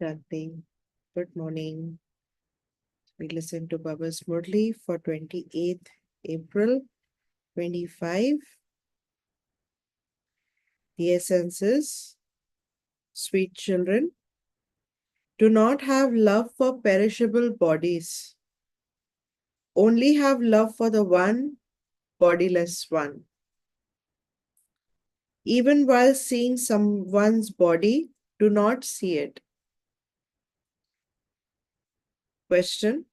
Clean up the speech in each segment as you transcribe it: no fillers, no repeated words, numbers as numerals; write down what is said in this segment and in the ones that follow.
Shanti. Good morning. We listen to Baba's Murli for 28th April 25. The essence is, sweet children, do not have love for perishable bodies. Only have love for the one bodiless one. Even while seeing someone's body, do not see it. Question: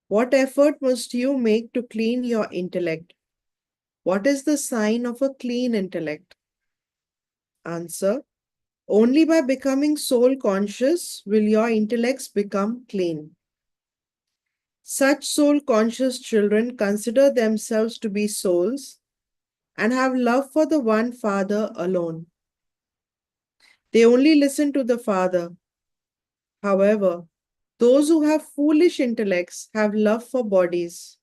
what effort must you make to clean your intellect? What is the sign of a clean intellect? Answer: only by becoming soul conscious will your intellects become clean. Such soul conscious children consider themselves to be souls and have love for the one Father alone. They only listen to the Father. However, those who have foolish intellects have love for bodies.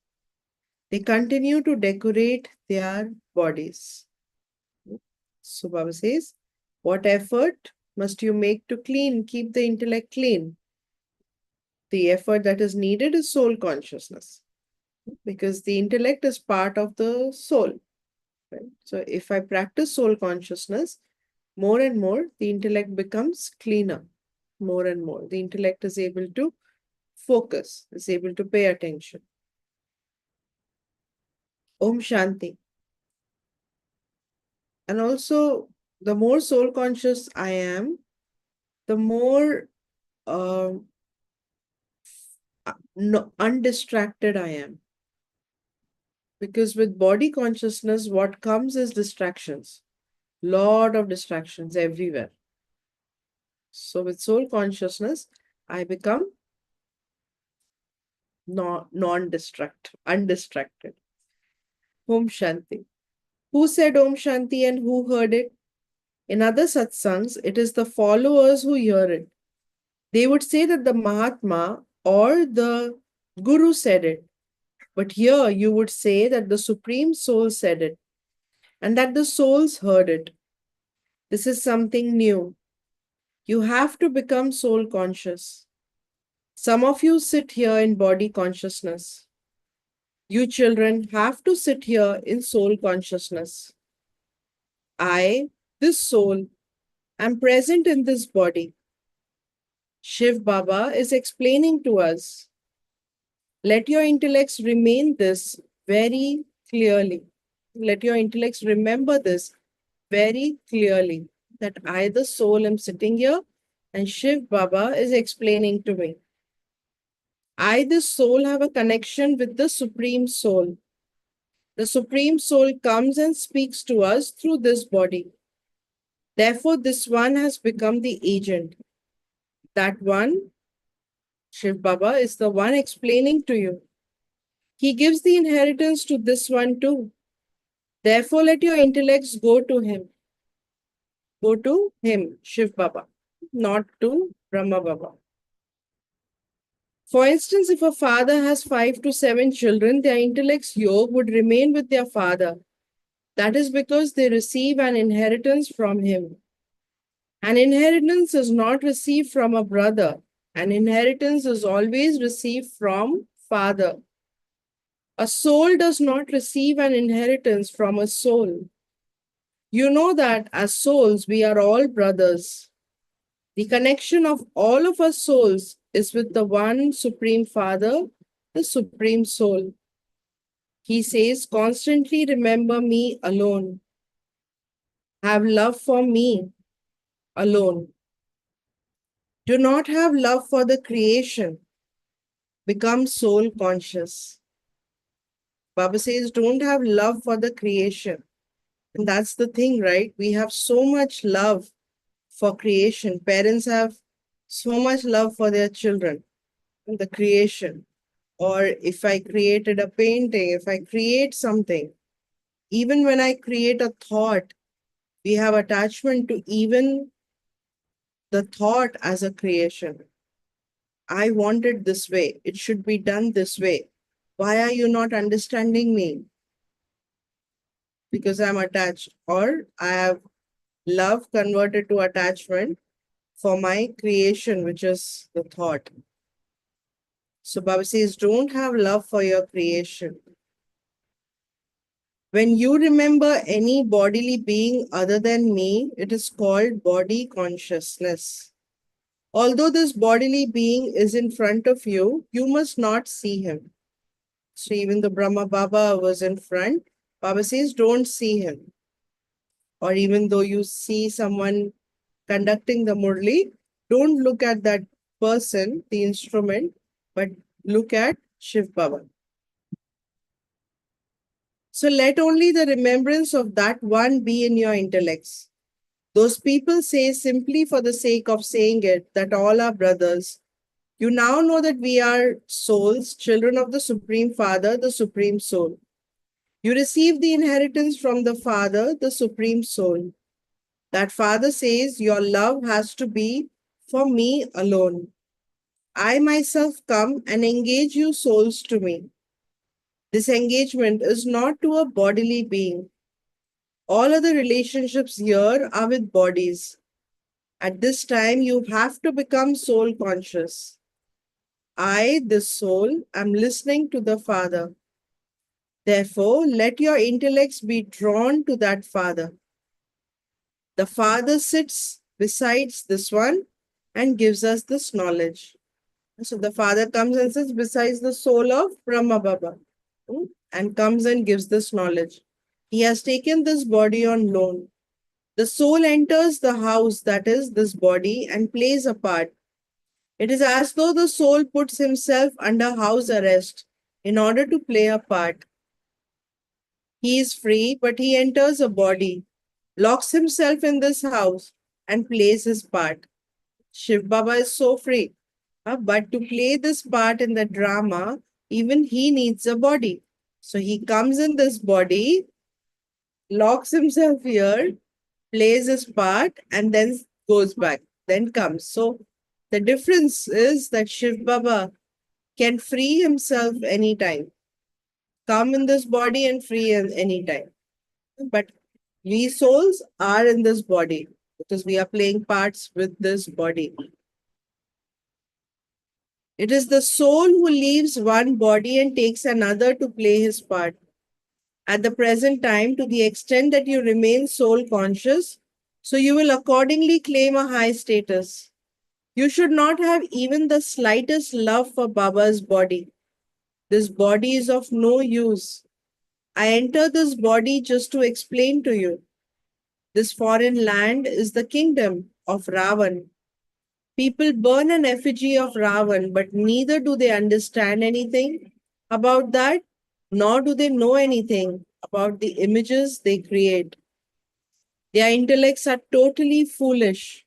They continue to decorate their bodies. So Baba says, what effort must you make to keep the intellect clean? The effort that is needed is soul consciousness, because the intellect is part of the soul. Right? So if I practice soul consciousness, more and more, the intellect becomes cleaner. More and more, the intellect is able to focus, is able to pay attention. Om Shanti. And also, the more soul conscious I am, the more undistracted I am. Because with body consciousness, what comes is distractions. Lot of distractions everywhere. So with soul consciousness, I become undistracted. Om Shanti. Who said Om Shanti and who heard it? In other satsangs, it is the followers who hear it. They would say that the Mahatma or the Guru said it. But here you would say that the Supreme Soul said it and that the souls heard it. This is something new. You have to become soul conscious. Some of you sit here in body consciousness. You children have to sit here in soul consciousness. I, this soul, am present in this body. Shiv Baba is explaining to us. Let your intellects remain this very clearly. Let your intellects remember this very clearly, that I, the soul, am sitting here and Shiv Baba is explaining to me. I, the soul, have a connection with the Supreme Soul. The Supreme Soul comes and speaks to us through this body. Therefore, this one has become the agent. That one, Shiv Baba, is the one explaining to you. He gives the inheritance to this one too. Therefore, let your intellects go to him. Go to him, Shiv Baba, not to Brahma Baba. For instance, if a father has 5 to 7 children, their intellect's yoga would remain with their father. That is because they receive an inheritance from him. An inheritance is not received from a brother. An inheritance is always received from father. A soul does not receive an inheritance from a soul. You know that as souls, we are all brothers. The connection of all of us souls is with the one Supreme Father, the Supreme Soul. He says, constantly remember me alone. Have love for me alone. Do not have love for the creation. Become soul conscious. Baba says, don't have love for the creation. And that's the thing, right? We have so much love for creation. Parents have so much love for their children and the creation. Or if I created a painting, if I create something, even when I create a thought, we have attachment to even the thought as a creation. I want it this way. It should be done this way. Why are you not understanding me? Because I'm attached, or I have love converted to attachment for my creation, which is the thought. So Baba says, don't have love for your creation. When you remember any bodily being other than me, it is called body consciousness. Although this bodily being is in front of you, you must not see him. So even the Brahma Baba was in front, Baba says, don't see him. Or even though you see someone conducting the Murli, don't look at that person, the instrument, but look at Shiv Baba. So let only the remembrance of that one be in your intellects. Those people say simply for the sake of saying it that all are brothers. You now know that we are souls, children of the Supreme Father, the Supreme Soul. You receive the inheritance from the Father, the Supreme Soul. That Father says your love has to be for me alone. I myself come and engage you souls to me. This engagement is not to a bodily being. All other relationships here are with bodies. At this time, you have to become soul conscious. I, the soul, am listening to the Father. Therefore, let your intellects be drawn to that Father. The Father sits besides this one and gives us this knowledge. So the Father comes and sits besides the soul of Brahma Baba and comes and gives this knowledge. He has taken this body on loan. The soul enters the house, that is, this body, and plays a part. It is as though the soul puts himself under house arrest in order to play a part. He is free, but he enters a body, locks himself in this house, and plays his part. Shiv Baba is so free. But to play this part in the drama, even he needs a body. So he comes in this body, locks himself here, plays his part, and then goes back, then comes. So the difference is that Shiv Baba can free himself anytime, come in this body and free anytime. But we souls are in this body because we are playing parts with this body. It is the soul who leaves one body and takes another to play his part. At the present time, to the extent that you remain soul conscious, so you will accordingly claim a high status. You should not have even the slightest love for Baba's body. This body is of no use. I enter this body just to explain to you. This foreign land is the kingdom of Ravan. People burn an effigy of Ravan, but neither do they understand anything about that, nor do they know anything about the images they create. Their intellects are totally foolish.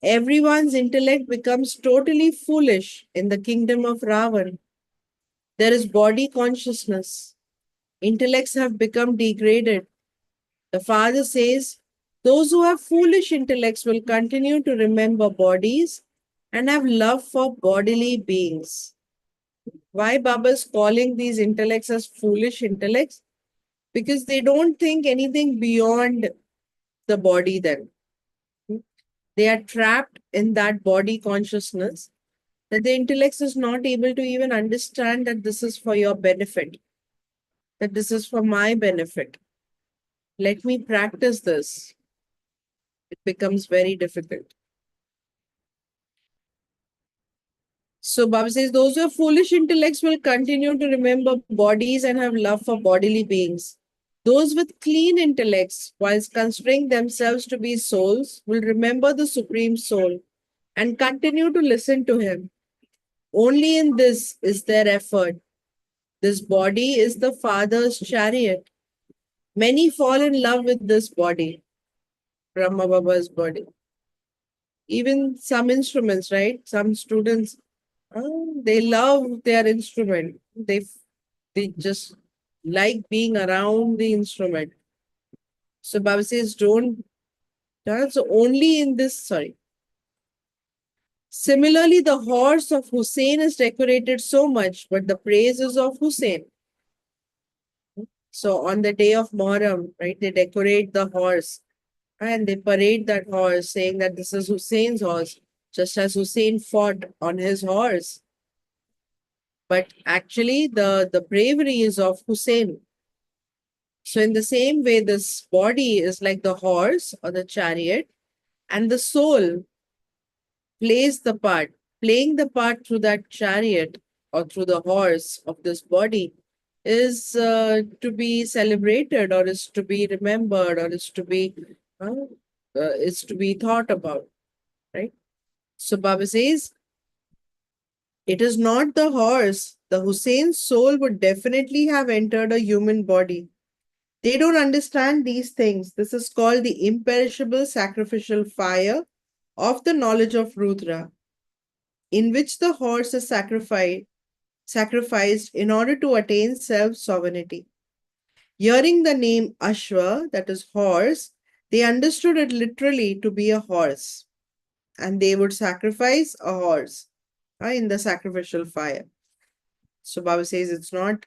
Everyone's intellect becomes totally foolish in the kingdom of Ravan. There is body consciousness. Intellects have become degraded. The Father says, those who have foolish intellects will continue to remember bodies and have love for bodily beings. Why Baba is calling these intellects as foolish intellects? Because they don't think anything beyond the body then. They are trapped in that body consciousness that the intellect is not able to even understand that this is for your benefit, that this is for my benefit. Let me practice this. It becomes very difficult. So Baba says, those who have foolish intellects will continue to remember bodies and have love for bodily beings. Those with clean intellects, whilst considering themselves to be souls, will remember the Supreme Soul and continue to listen to him. Only in this is their effort. This body is the Father's chariot. Many fall in love with this body, Brahma Baba's body. Even some instruments, right? Some students, they love their instrument. They just like being around the instrument. So Baba says, don't dance only in this, sorry. Similarly, the horse of Hussein is decorated so much, but the praise is of Hussein. So on the day of Muharram, right, they decorate the horse. And they parade that horse, saying that this is Hussein's horse, just as Hussein fought on his horse. But actually, the bravery is of Hussein. So, in the same way, this body is like the horse or the chariot, and the soul plays the part, playing the part through that chariot or through the horse of this body is to be celebrated, or is to be remembered, or is to be thought about, right? So Baba says, it is not the horse. The Hussein's soul would definitely have entered a human body. They don't understand these things. This is called the imperishable sacrificial fire of the knowledge of Rudra, in which the horse is sacrificed in order to attain self-sovereignty. Hearing the name Ashwa, that is horse, they understood it literally to be a horse, and they would sacrifice a horse in the sacrificial fire. So Baba says it's not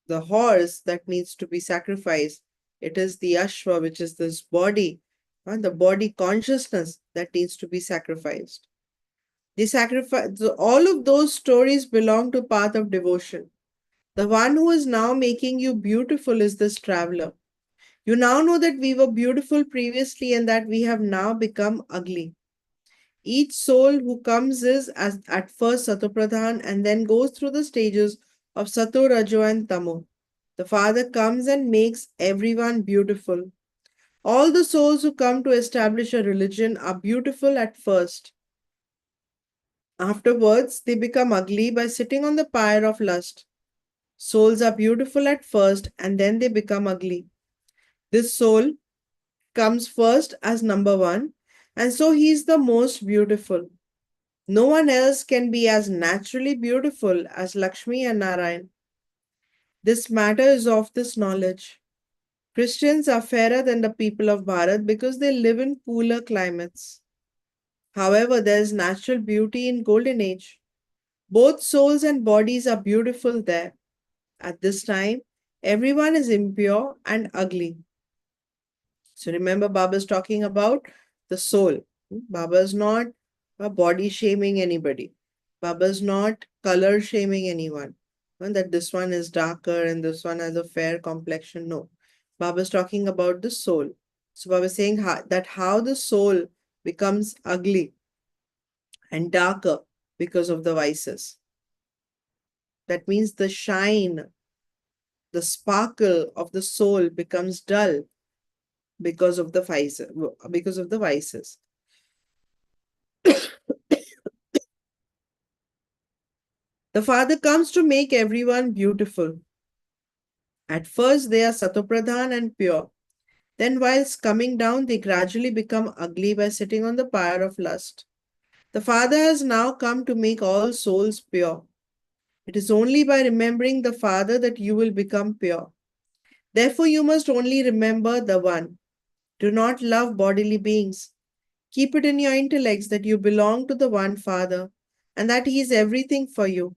the horse that needs to be sacrificed. It is the Ashwa, which is this body, the body consciousness that needs to be sacrificed. The sacrifice, all of those stories belong to path of devotion. The one who is now making you beautiful is this traveler. You now know that we were beautiful previously and that we have now become ugly. Each soul who comes is as at first Satopradhan and then goes through the stages of Sato, Rajo, and Tamo. The Father comes and makes everyone beautiful. All the souls who come to establish a religion are beautiful at first. Afterwards, they become ugly by sitting on the pyre of lust. Souls are beautiful at first and then they become ugly. This soul comes first as number one, and so he is the most beautiful. No one else can be as naturally beautiful as Lakshmi and Narayan. This matter is of this knowledge. Christians are fairer than the people of Bharat because they live in cooler climates. However, there is natural beauty in Golden Age. Both souls and bodies are beautiful there. At this time, everyone is impure and ugly. So remember, Baba is talking about the soul. Baba is not body shaming anybody. Baba is not color shaming anyone. That this one is darker and this one has a fair complexion. No. Baba is talking about the soul. So Baba is saying that how the soul becomes ugly and darker because of the vices. That means the shine, the sparkle of the soul becomes dull because of the vices. Because of the vices. The Father comes to make everyone beautiful. At first, they are Satopradhan and pure. Then, whilst coming down, they gradually become ugly by sitting on the pyre of lust. The Father has now come to make all souls pure. It is only by remembering the Father that you will become pure. Therefore, you must only remember the One. Do not love bodily beings. Keep it in your intellects that you belong to the one Father and that He is everything for you.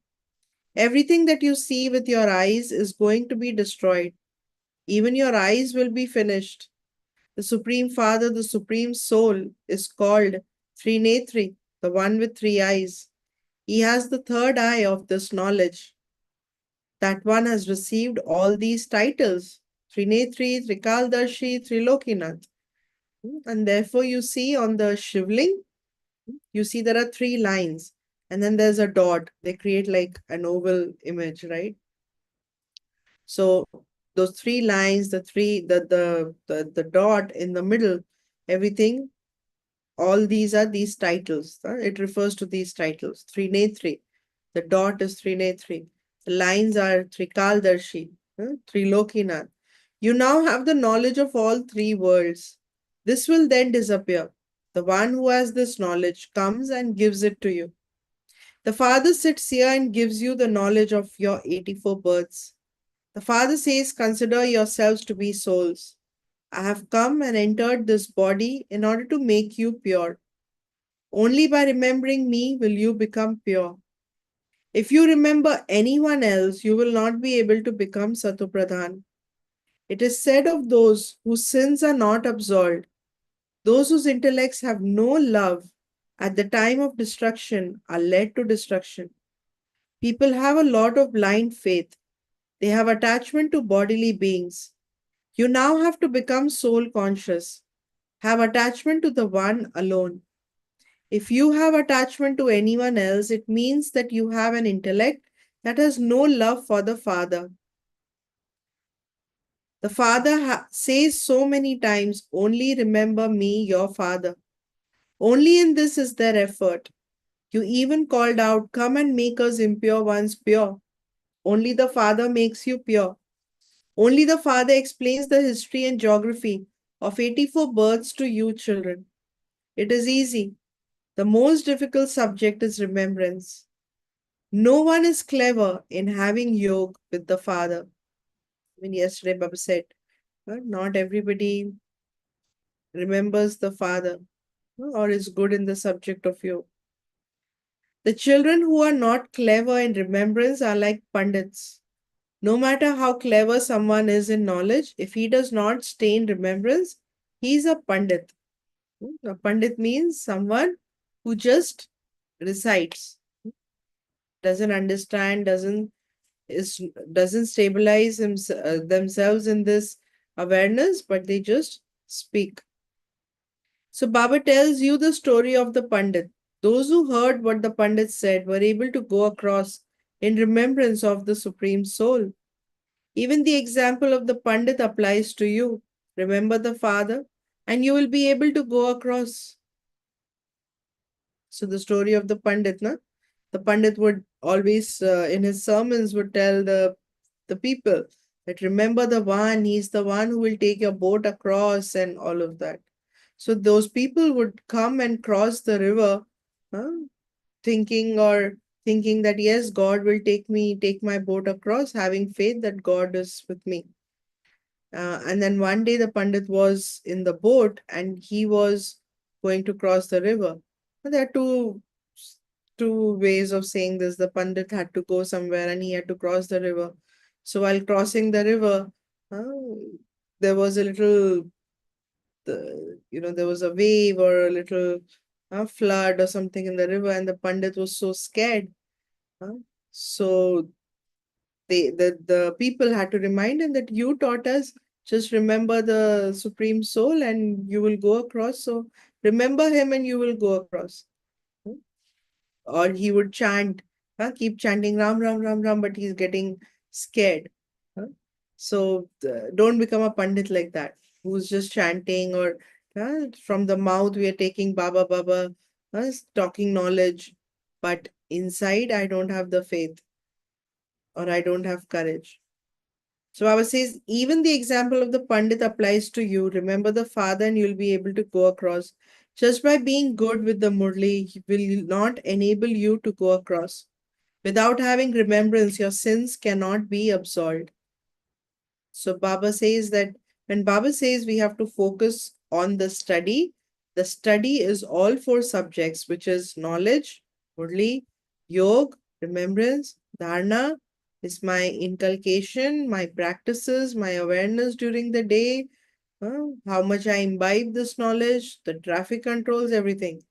Everything that you see with your eyes is going to be destroyed. Even your eyes will be finished. The Supreme Father, the Supreme Soul, is called Trinetri, the one with three eyes. He has the third eye of this knowledge. That one has received all these titles: Trinetri, Trikaldarshi, Trilokinath. And therefore, you see on the Shivling, you see there are three lines, and then there's a dot. They create like an oval image, right? So those three lines, the dot in the middle, everything, all these are these titles. It refers to these titles. Trinetri. The dot is Trinetri. The lines are Trikaldarshi, Trilokinath. You now have the knowledge of all three worlds. This will then disappear. The one who has this knowledge comes and gives it to you. The Father sits here and gives you the knowledge of your 84 births. The Father says, consider yourselves to be souls. I have come and entered this body in order to make you pure. Only by remembering me will you become pure. If you remember anyone else, you will not be able to become Satopradhan. It is said of those whose sins are not absolved, Those whose intellects have no love at the time of destruction are led to destruction. People have a lot of blind faith. They have attachment to bodily beings. You now have to become soul conscious. Have attachment to the one alone. If you have attachment to anyone else, it means that you have an intellect that has no love for the Father. The Father says so many times, only remember me, your Father. Only in this is their effort. You even called out, come and make us impure ones pure. Only the Father makes you pure. Only the Father explains the history and geography of 84 births to you children. It is easy. The most difficult subject is remembrance. No one is clever in having yoga with the Father. Yesterday Baba said, not everybody remembers the Father or is good in the subject of yoga. The children who are not clever in remembrance are like pandits. No matter how clever someone is in knowledge, if he does not stay in remembrance, he is a pandit. A pandit means someone who just recites, doesn't understand, is doesn't stabilize themselves in this awareness, but they just speak. So Baba tells you the story of the Pandit. Those who heard what the Pandit said were able to go across in remembrance of the Supreme Soul. Even the example of the Pandit applies to you. Remember the Father, and you will be able to go across. So the story of the Pandit, na? The Pandit would always, in his sermons, would tell the people that remember the one, he's the one who will take your boat across and all of that. So those people would come and cross the river, huh, thinking that yes, God will take my boat across, having faith that God is with me. And then one day the Pandit was in the boat and he was going to cross the river. There are two ways of saying this. The Pandit had to go somewhere and he had to cross the river. So while crossing the river, there was a little, there was a wave or a little flood or something in the river, and the Pandit was so scared. uh, So the people had to remind him that you taught us, just remember the Supreme Soul and you will go across. So remember him and you will go across. Hmm? Or he would chant, keep chanting Ram, Ram, Ram, Ram, but he's getting scared. huh? So don't become a Pandit like that, who's just chanting or from the mouth we are taking Baba, Baba, talking knowledge. But inside, I don't have the faith or I don't have courage. So Baba says, even the example of the Pandit applies to you. Remember the Father and you'll be able to go across. Just by being good with the Murli will not enable you to go across. Without having remembrance, your sins cannot be absolved. So Baba says that when Baba says we have to focus on the study is all four subjects, which is knowledge, Murli, yoga, remembrance, dharana is my inculcation, my practices, my awareness during the day, how much I imbibe this knowledge, the traffic controls, everything,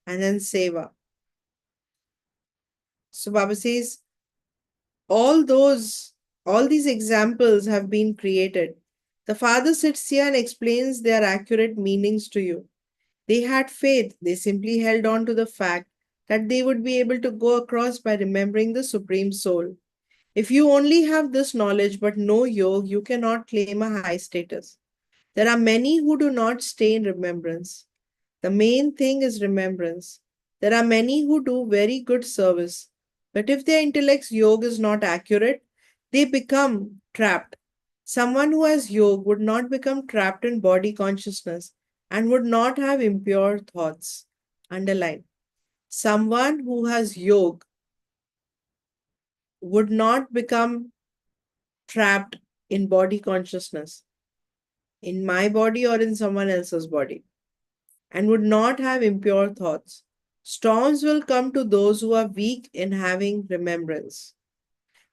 and then seva. So Baba says all those all these examples have been created. The Father sits here and explains their accurate meanings to you. They had faith. They simply held on to the fact that they would be able to go across by remembering the Supreme Soul. If you only have this knowledge but no yoga, you cannot claim a high status. There are many who do not stay in remembrance. The main thing is remembrance. There are many who do very good service, but if their intellect's yoga is not accurate, they become trapped. Someone who has yoga would not become trapped in body consciousness and would not have impure thoughts. Underline. Someone who has yoga would not become trapped in body consciousness, in my body or in someone else's body, and would not have impure thoughts. Storms will come to those who are weak in having remembrance.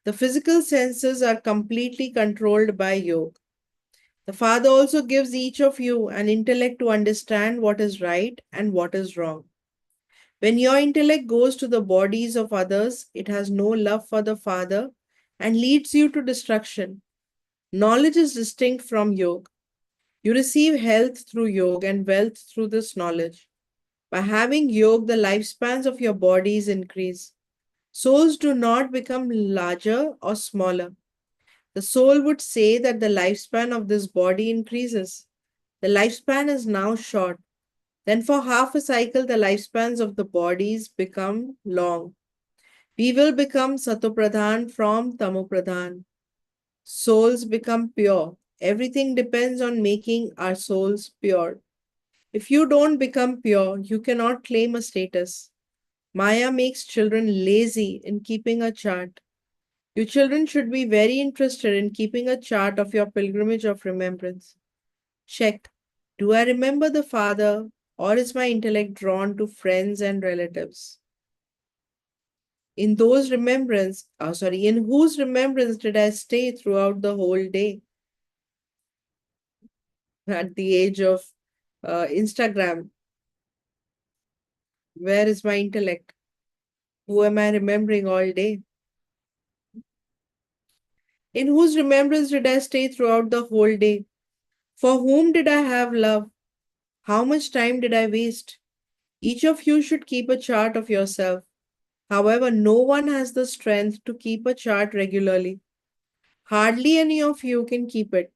The physical senses are completely controlled by yoga. The Father also gives each of you an intellect to understand what is right and what is wrong. When your intellect goes to the bodies of others, it has no love for the Father and leads you to destruction. Knowledge is distinct from yoga. You receive health through yoga and wealth through this knowledge. By having yoga, the lifespans of your bodies increase. Souls do not become larger or smaller. The soul would say that the lifespan of this body increases. The lifespan is now short. Then, for half a cycle, the lifespans of the bodies become long. We will become Satopradhan from Tamopradhan. Souls become pure. Everything depends on making our souls pure. If you don't become pure, you cannot claim a status. Maya makes children lazy in keeping a chart. You children should be very interested in keeping a chart of your pilgrimage of remembrance. Check. Do I remember the Father, or is my intellect drawn to friends and relatives? In whose remembrance did I stay throughout the whole day? At the age of Instagram, where is my intellect? Who am I remembering all day? In whose remembrance did I stay throughout the whole day? For whom did I have love? How much time did I waste? Each of you should keep a chart of yourself. However, no one has the strength to keep a chart regularly. Hardly any of you can keep it.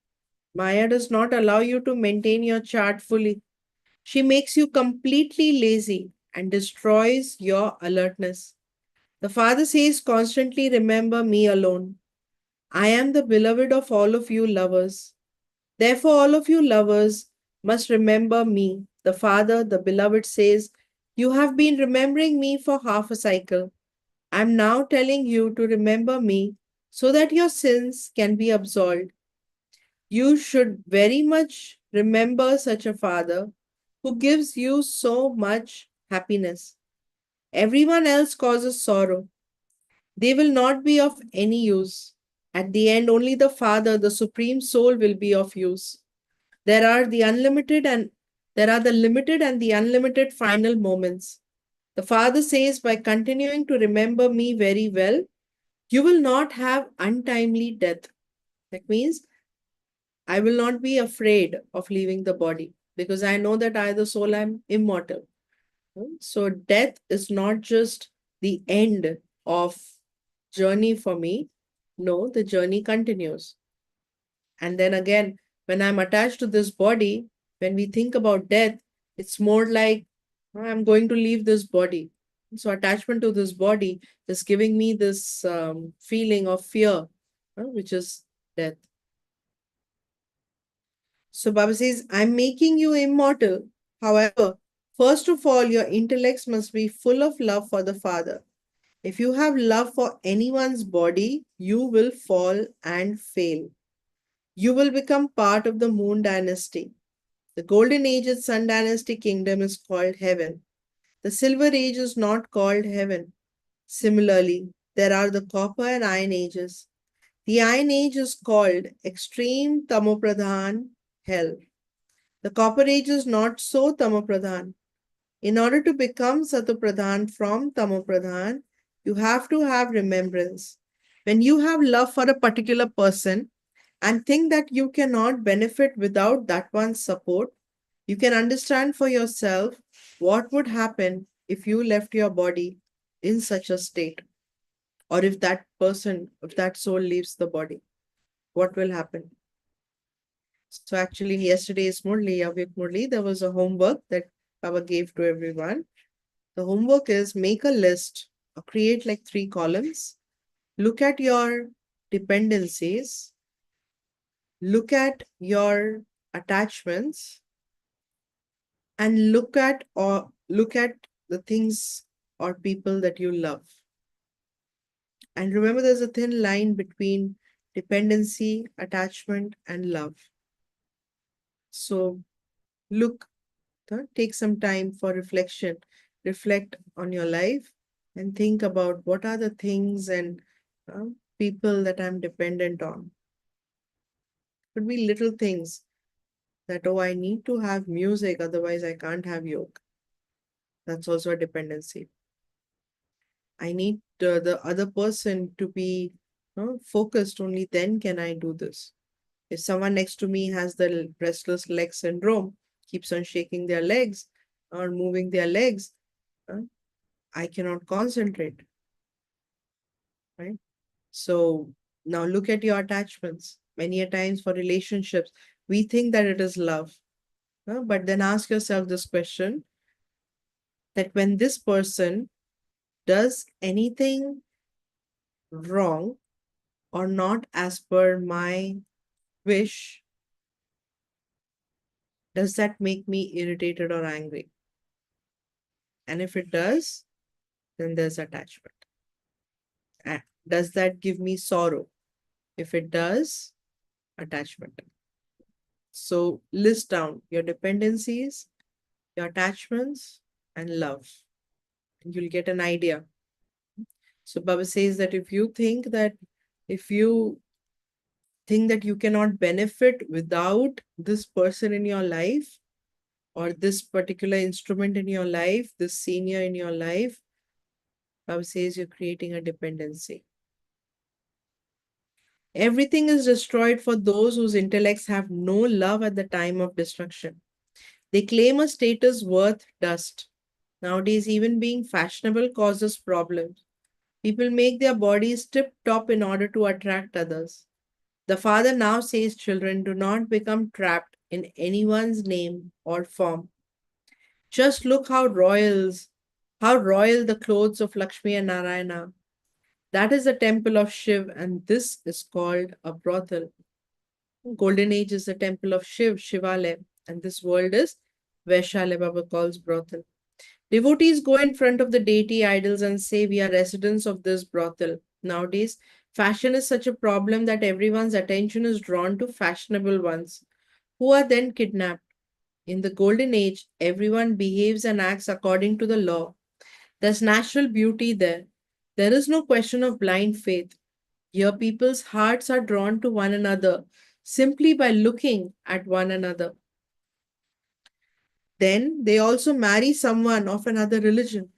Maya does not allow you to maintain your chart fully. She makes you completely lazy and destroys your alertness. The Father says constantly, remember me alone. I am the beloved of all of you lovers. Therefore, all of you lovers must remember me. The Father, the beloved, says, you have been remembering me for half a cycle. I am now telling you to remember me so that your sins can be absolved. You should very much remember such a Father who gives you so much happiness. Everyone else causes sorrow. They will not be of any use. At the end, only the Father, the Supreme Soul, will be of use. There are the unlimited and there are the limited and the unlimited final moments. The Father says, by continuing to remember me very well, you will not have untimely death. That means I will not be afraid of leaving the body because I know that I, the soul, am immortal. So death is not just the end of journey for me. No, the journey continues. And then again, when I'm attached to this body, when we think about death, it's more like I'm going to leave this body. So attachment to this body is giving me this feeling of fear, which is death. So Baba says, I'm making you immortal. However, first of all, your intellects must be full of love for the Father. If you have love for anyone's body, you will fall and fail. You will become part of the Moon Dynasty. The Golden Age's Sun Dynasty kingdom is called heaven. The Silver Age is not called heaven. Similarly, there are the Copper and Iron Ages. The Iron Age is called extreme Tamopradhan hell. The Copper Age is not so Tamopradhan. In order to become Satopradhan from Tamopradhan, you have to have remembrance. When you have love for a particular person and think that you cannot benefit without that one's support, you can understand for yourself what would happen if you left your body in such a state, or if that soul leaves the body, what will happen? So actually, yesterday's Murli, Avik Murli, there was a homework that Baba gave to everyone. The homework is make a list or create like 3 columns. Look at your dependencies, look at your attachments, and look at the things or people that you love. And remember, there's a thin line between dependency, attachment, and love. So look, take some time for reflection. Reflect on your life and think about what are the things and people that I'm dependent on. Could be little things that, oh, I need to have music, otherwise I can't have yoga. That's also a dependency. I need the other person to be focused, only then can I do this. If someone next to me has the restless leg syndrome, keeps on shaking their legs or moving their legs, uh, I cannot concentrate, right? So now look at your attachments. Many a times for relationships, we think that it is love. But then ask yourself this question, that when this person does anything wrong or not as per my wish, does that make me irritated or angry? And if it does, then there's attachment. And does that give me sorrow? If it does, attachment. So list down your dependencies, your attachments, and love. And you'll get an idea. So Baba says that if you think that you cannot benefit without this person in your life or this particular instrument in your life, this senior in your life, Baba says you're creating a dependency. Everything is destroyed for those whose intellects have no love at the time of destruction. They claim a status worth dust. Nowadays, even being fashionable causes problems. People make their bodies tip top in order to attract others. The father now says, children, do not become trapped in anyone's name or form. Just look how royal the clothes of Lakshmi and Narayana. That is the temple of Shiv, and this is called a brothel. Golden Age is the temple of Shiv, Shivalaya, and this world is Vaishalaya Baba calls brothel. Devotees go in front of the deity idols and say, we are residents of this brothel. Nowadays, fashion is such a problem that everyone's attention is drawn to fashionable ones, who are then kidnapped. In the Golden Age, everyone behaves and acts according to the law. There's natural beauty there. There is no question of blind faith. Here, people's hearts are drawn to one another simply by looking at one another. Then they also marry someone of another religion.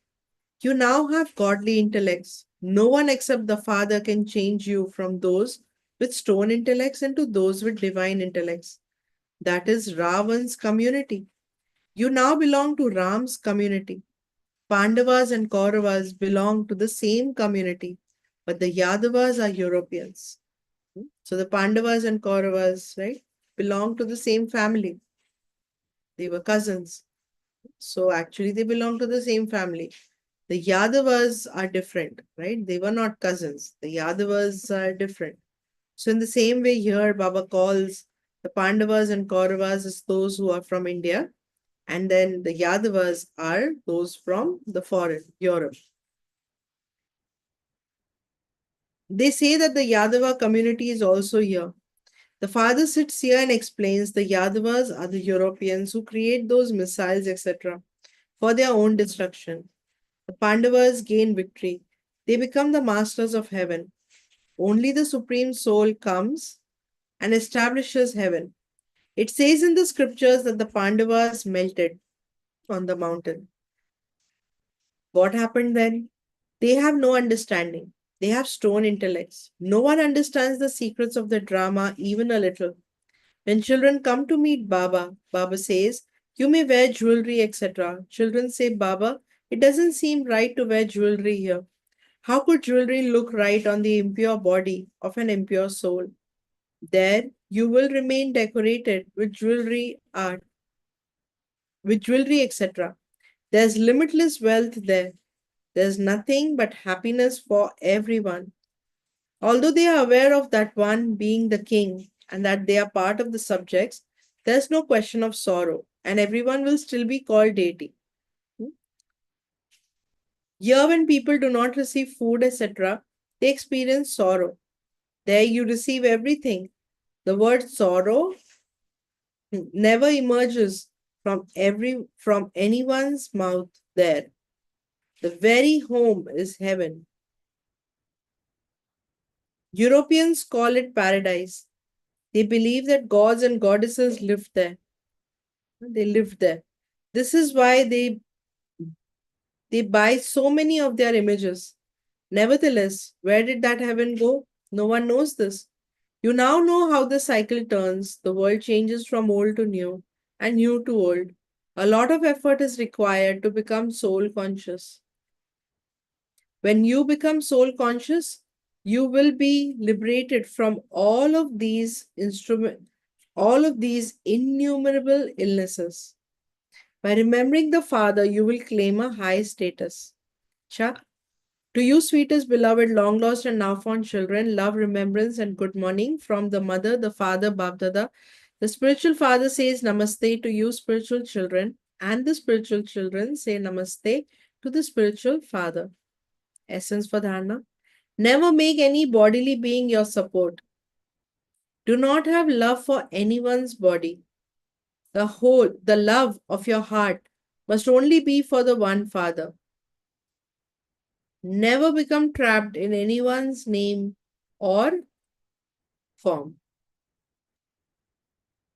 You now have godly intellects. No one except the Father can change you from those with stone intellects into those with divine intellects. That is Ravan's community. You now belong to Ram's community. Pandavas and Kauravas belong to the same community, but the Yadavas are Europeans. So the Pandavas and Kauravas, right, belong to the same family. They were cousins. So actually, they belong to the same family. The Yadavas are different, right? They were not cousins. The Yadavas are different. So in the same way here, Baba calls the Pandavas and Kauravas as those who are from India. And then the Yadavas are those from the foreign, Europe. They say that the Yadava community is also here. The father sits here and explains the Yadavas are the Europeans who create those missiles, etc., for their own destruction. The Pandavas gain victory. They become the masters of heaven. Only the Supreme Soul comes and establishes heaven. It says in the scriptures that the Pandavas melted on the mountain. What happened then? They have no understanding. They have stone intellects. No one understands the secrets of the drama even a little. When children come to meet Baba, Baba says, you may wear jewelry, etc. Children say, Baba, it doesn't seem right to wear jewelry here. How could jewelry look right on the impure body of an impure soul? There, you will remain decorated with jewelry, etc. There's limitless wealth there. There's nothing but happiness for everyone. Although they are aware of that one being the king and that they are part of the subjects, there's no question of sorrow, and everyone will still be called deity. Here, when people do not receive food, etc., they experience sorrow. There, you receive everything. The word sorrow never emerges from anyone's mouth there. The very home is heaven. Europeans call it paradise. They believe that gods and goddesses lived there. They lived there. This is why they buy so many of their images. Nevertheless, where did that heaven go? No one knows this. You now know how the cycle turns. The world changes from old to new and new to old. A lot of effort is required to become soul conscious. When you become soul conscious, you will be liberated from all of these innumerable illnesses. By remembering the Father, you will claim a high status. Cha. To you, sweetest beloved, long lost and now found children, love, remembrance, and good morning from the mother, the father, Babdada. The spiritual father says namaste to you, spiritual children, and the spiritual children say namaste to the spiritual father. Essence for dharana. Never make any bodily being your support. Do not have love for anyone's body. The love of your heart must only be for the one Father. Never become trapped in anyone's name or form.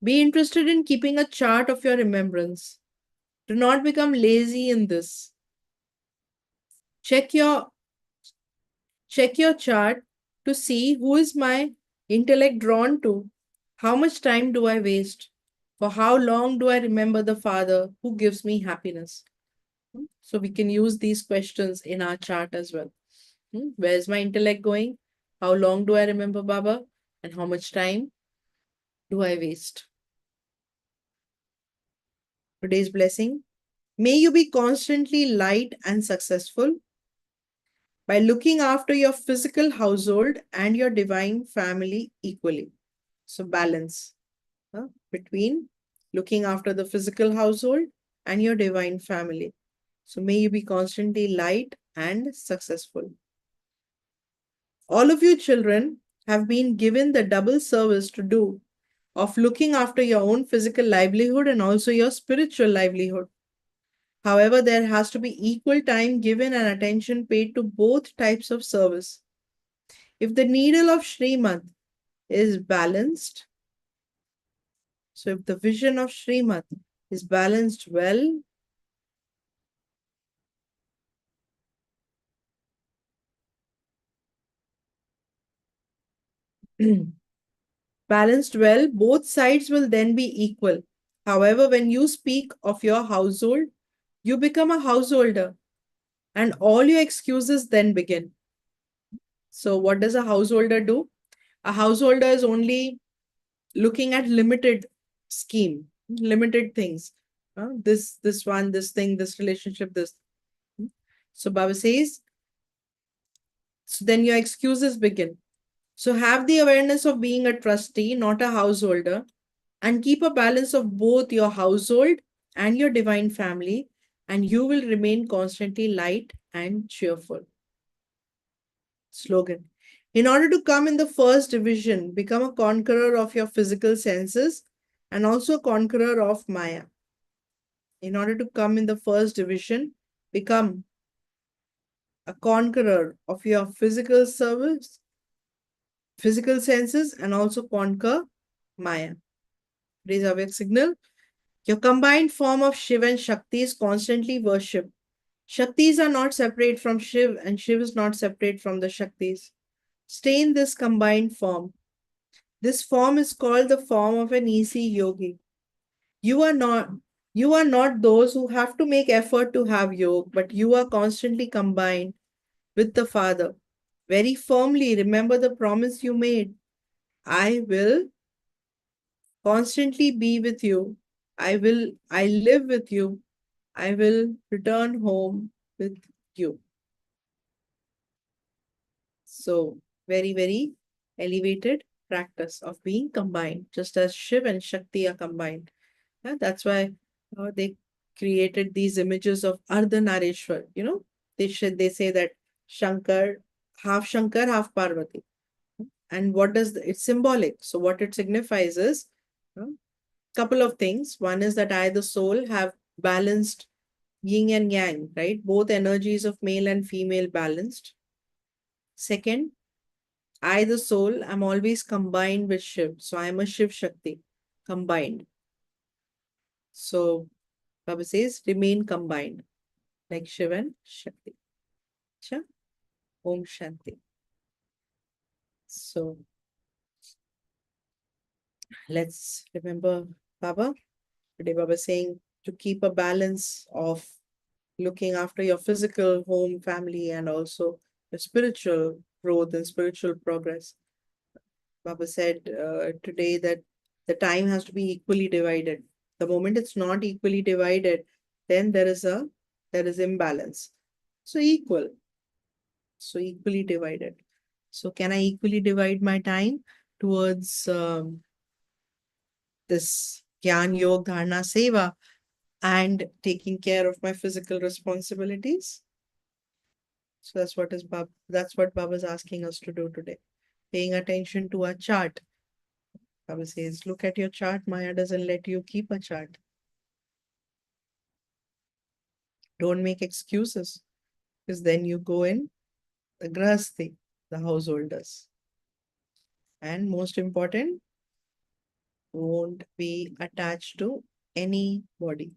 Be interested in keeping a chart of your remembrance. Do not become lazy in this. Check your check your chart to see who is my intellect drawn to. How much time do I waste? For how long do I remember the Father who gives me happiness? So we can use these questions in our chart as well. Where's my intellect going? How long do I remember Baba? And how much time do I waste? Today's blessing. May you be constantly light and successful by looking after your physical household and your divine family equally. So balance between looking after the physical household and your divine family. So may you be constantly light and successful. All of you children have been given the double service to do of looking after your own physical livelihood and also your spiritual livelihood. However, there has to be equal time given and attention paid to both types of service. If the needle of Srimad is balanced, so if the vision of Srimad is balanced well, balanced well, both sides will then be equal. However, when you speak of your household, you become a householder and all your excuses then begin. So, what does a householder do? A householder is only looking at limited scheme, limited things. This one, this thing, this relationship, this. So, Baba says, so then your excuses begin. So, have the awareness of being a trustee, not a householder, and keep a balance of both your household and your divine family, and you will remain constantly light and cheerful. Slogan. In order to come in the first division, become a conqueror of your physical senses and also a conqueror of Maya. In order to come in the first division, become a conqueror of your physical senses, and also conquer Maya. Raise our signal. Your combined form of Shiv and Shakti is constantly worshipped. Shaktis are not separate from Shiv, and Shiv is not separate from the Shaktis. Stay in this combined form. This form is called the form of an easy yogi. You are not you are not those who have to make effort to have yoga, but you are constantly combined with the Father. Very firmly remember the promise you made. I will constantly be with you. I live with you. I will return home with you. So, very, very elevated practice of being combined, just as Shiv and Shakti are combined. Yeah, that's why they created these images of Ardhanarishwar. They say that Shankar, half Parvati. And what does it's symbolic? So what it signifies is couple of things. One is that I, the soul, have balanced yin and yang, right? Both energies of male and female balanced. Second, I, the soul, am always combined with Shiv. So I am a Shiv Shakti, combined. So Baba says, remain combined, like Shiv and Shakti. Cha? Om Shanti. So let's remember Baba. Today Baba is saying to keep a balance of looking after your physical home, family, and also your spiritual growth and spiritual progress. Baba said today that the time has to be equally divided. The moment it's not equally divided, then there is imbalance. So equal, so equally divided. So can I equally divide my time towards this Gyan Yog Dharana Seva and taking care of my physical responsibilities? So that's what Baba is asking us to do today. Paying attention to our chart. Baba says, look at your chart. Maya doesn't let you keep a chart. Don't make excuses, because then you go in the grahasti, the householders. And most important, won't be attached to anybody.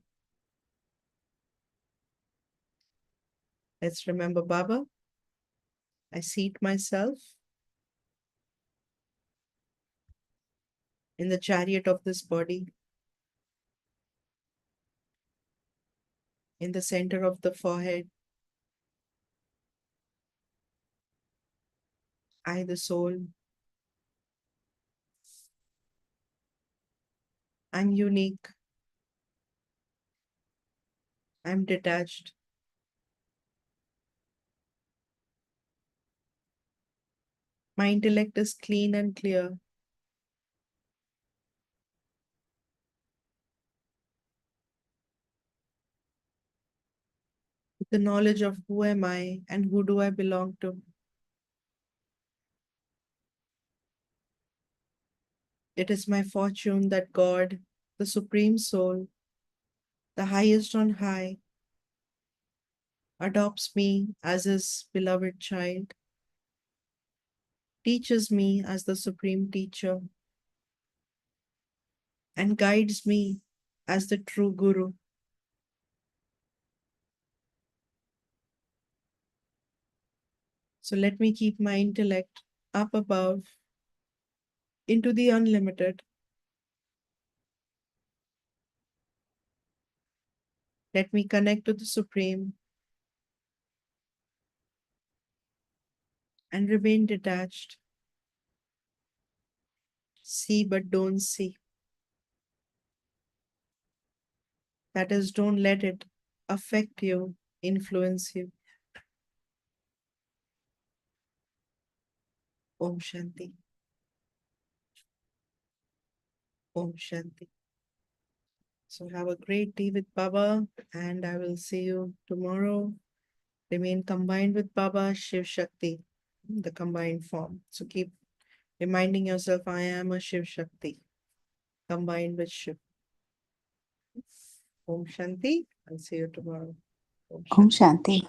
Let's remember Baba. I seat myself in the chariot of this body, in the center of the forehead. I, the soul, I'm unique. I'm detached. My intellect is clean and clear. With the knowledge of who am I and who do I belong to. It is my fortune that God, the Supreme Soul, the highest on high, adopts me as his beloved child, teaches me as the Supreme Teacher, and guides me as the true Guru. So let me keep my intellect up above into the unlimited. Let me connect to the Supreme and remain detached. See but don't see. That is, don't let it affect you, influence you. Om Shanti. Om Shanti. So have a great day with Baba, and I will see you tomorrow. Remain combined with Baba, Shiv Shakti, the combined form. So keep reminding yourself, I am a Shiv Shakti, combined with Shiv. Om Shanti. I'll see you tomorrow. Om Om Shanti. Shanti.